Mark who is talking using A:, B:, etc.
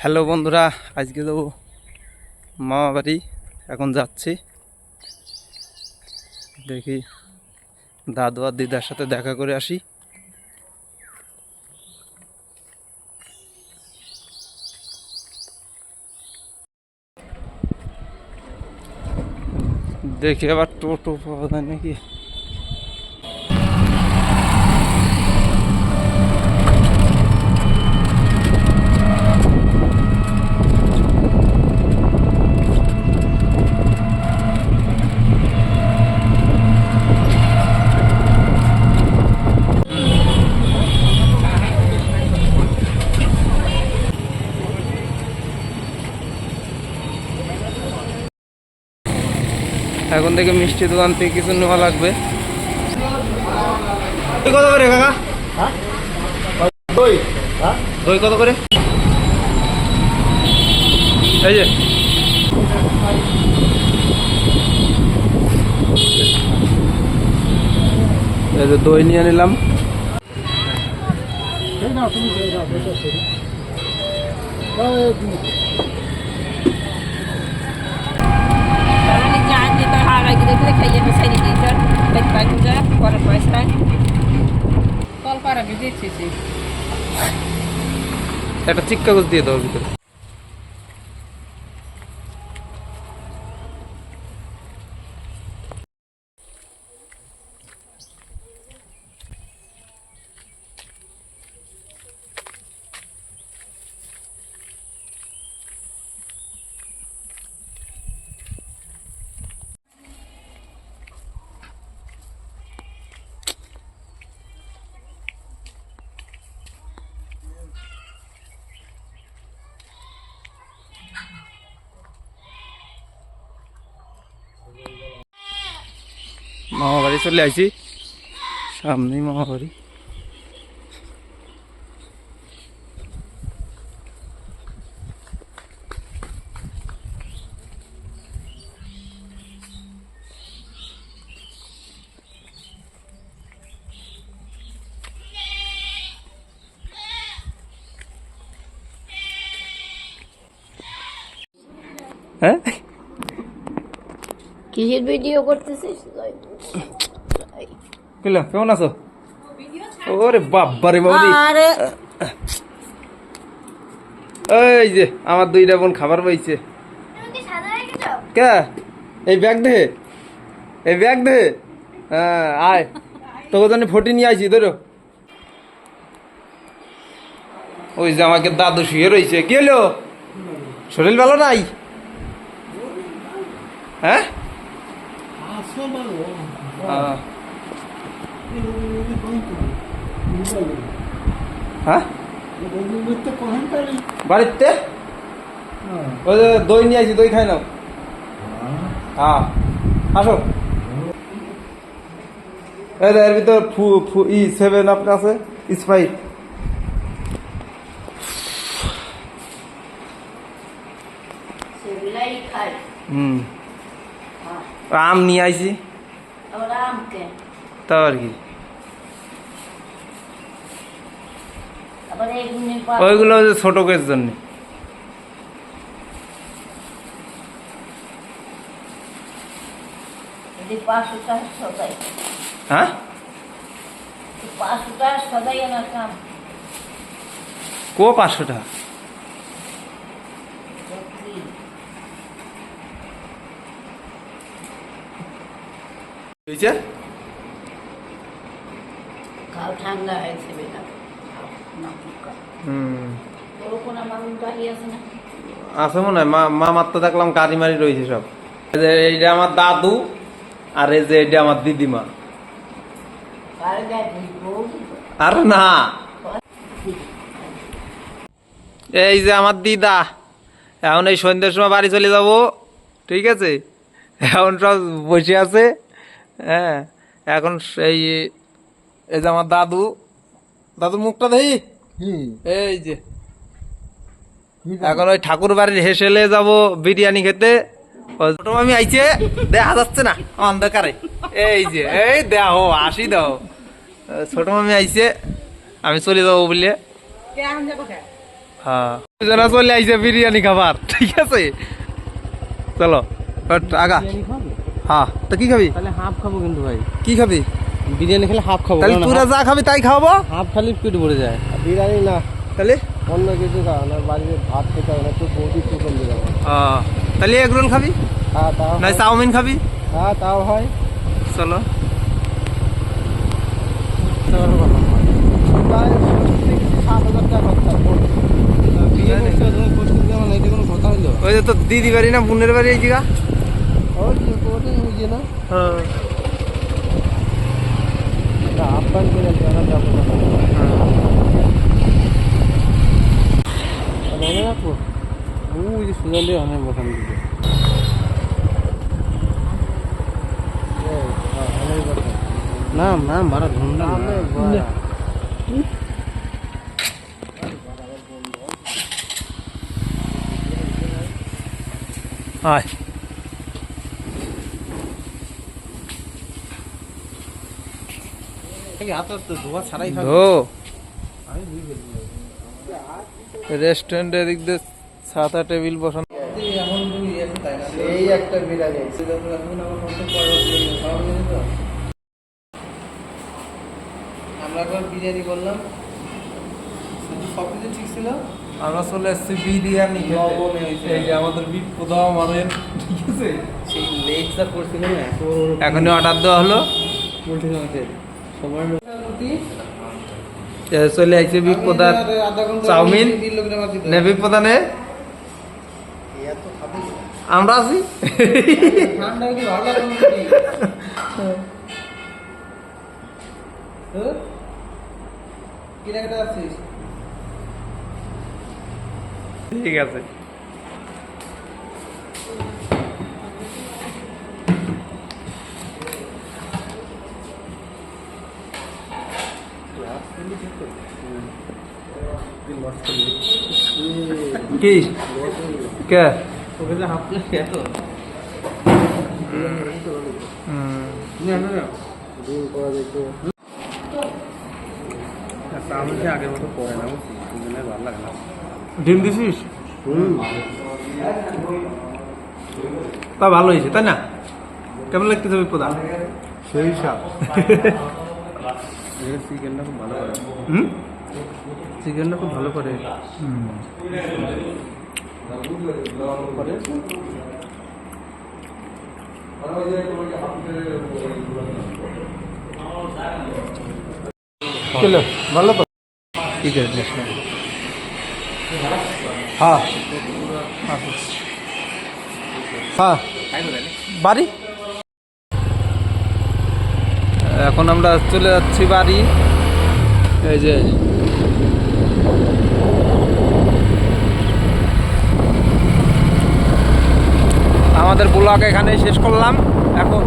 A: Hello বন্ধুরা, আজকে যাবো মামা বাড়ি। এখন যাচ্ছি, দেখি দাদু আর দিদার সাথে দেখা করে আসি। দেখি আবার টোটো পাওয়া যায় নাকি। এখন থেকে মিষ্টি দোকান থেকে কিছু নেওয়া লাগবে। কত করে কাকা? দই দই কত করে? এই যে দই নিয়ে নিলাম। একটা চিক কাগজ দিয়ে দাও ভিতরে। মামা বাড়ি চলে আসি, সামনেই মামা বাড়ি। হ্যাঁ,
B: কিসের ভিডিও করতেছিস?
A: কেমন আছো? ওরে বাবারে বাবা, এই যে আমার দুইটা বোন খাবার পাইছে। কে? এই ব্যাগ দে, এই ব্যাগ দে। হ্যাঁ আয়, তোকে জানি ফটি নিয়ে আইছি ধরো। ওই যে আমাকে দাদু শুয়ে রয়েছে। কি হলো, শরীর ভালো নাই? হ্যাঁ, হ্যাঁ বাড়িতে ওই যে দই নিয়ে আসি, দই খাই নাও। হ্যাঁ আসো। এর ভিতর সেভেন আপ আছে, স্প্রাইট। আম নিয়ে আইছি, তাও আর কি। ওইগুলো ছোট কের জন্য। হ্যাঁ, কো 500 টাকা?
B: ঠান্ডা হয়েছে বেটা।
A: আছে মনে হয়, মামার তো দেখলাম গাড়ি মারি রয়েছে সব। এইটা আমার দাদু, আর এই যে এটা আমার দিদিমা। আর না, এই যে আমার দিদা। এখন এই সন্ধ্যার সময় বাড়ি চলে যাব, ঠিক আছে? এখন সব বসে আছে। হ্যাঁ, এখন এই যে আমার দাদু, দাদুর মুখটা দেখি। এই যে এখন ওই ঠাকুর বাড়ির হেসেলে যাব বিরিয়ানি খেতে। ছোট মামি আইছে, দেখা যাচ্ছে না অন্ধকারে। এই যে এই দেখো, আসি দাও। ছোট মামি আইছে, আমি চলে যাবো বলে। হ্যাঁ দুজনা চলে আইছে বিরিয়ানি খাবার, ঠিক আছে চলো আগা।
C: বিরিয়ানি খাবো?
A: হ্যাঁ তো কি খাবি?
C: তাহলে হাফ খাবো কিন্তু ভাই,
A: কি খাবি?
C: বিরিয়ানি খেলে হাফ খাবো,
A: তাহলে তোরা যা খাবি তাই খাওয়াবো।
C: হাফ খালি পেট ভরে যায়। বিরিয়ানি না,
A: তাহলে
C: অন্য কিছু খাও না, বাড়িতে ভাত খেতে হবে না, তো বৌদি চিকেন দিয়ে দেবো।
A: তাহলে এগ রোল খাবি
C: হ্যাঁ তাও
A: না
C: হয়।
A: চাউমিন খাবি?
C: হ্যাঁ তাও হয়।
A: চলো
C: প্রায় 7,000 টাকা খরচা পড়বে। বিয়ে করতে হবে, তুমি খরচ করতে হবে না, এটা কোনো কথা হইলো?
A: ওই যে তোর দিদি বাড়ি না বোনের বাড়ি এই জায়গা?
C: ওই যে ওটাই বুঝি না। না, আপ্যায়ন করে জানা যাবো না। মনে রাখবো, ওই যে সুজালি অনেক বসান দিকে। নাম নাম ভাড়া ধুমধাম
A: আয়
C: হাত তো ধোয়া ছাড়াই
A: ধো রেস্টুরেন্টের দিক দিয়ে ছাতা টেবিল বসানো।
C: এই একটা বিরিয়ানি আমরা একবার বিরিয়ানি করলাম, সব কিছু ঠিক ছিল।
A: আমরা চলে এসেছি বিরিয়ানি
C: লবণে হয়েছে।
A: এই যে আমাদের বিট পোদাও মারেন, ঠিক আছে
C: সেই লেগটা করছিল না, এত
A: এখনই অর্ডার দেওয়া হলো।
C: পোল্ট্রি মাংসের সবার
A: চলে আইছে বিট পোদার চাউমিন নেবি প্রধানে
C: এত খাবে
A: আমরা আছি।
C: ঠান্ডা কি ভালো লাগে কি রাখতে আছিস?
A: ঠিক আছে কি কে
C: ওকে যে হাফ প্লেট এত না না না ডিম করা দেখো চাউমিন আগের মতো পড়ে না, বুঝলি ভালো লাগে না।
A: ডিম দিছিস? তা ভালো হয়েছে তাই না? কেমন লাগতেছে বিপদা?
C: সেই সাপ চিকেনটা খুব ভালো করে, চিকেনটা খুব ভালো করে
A: চলো ভালো তো ঠিক আছে। হ্যাঁ হ্যাঁ বাড়ি এখন আমরা চলে যাচ্ছি বাড়ি। এই যে আমাদের ব্লগ এখানে শেষ করলাম এখন।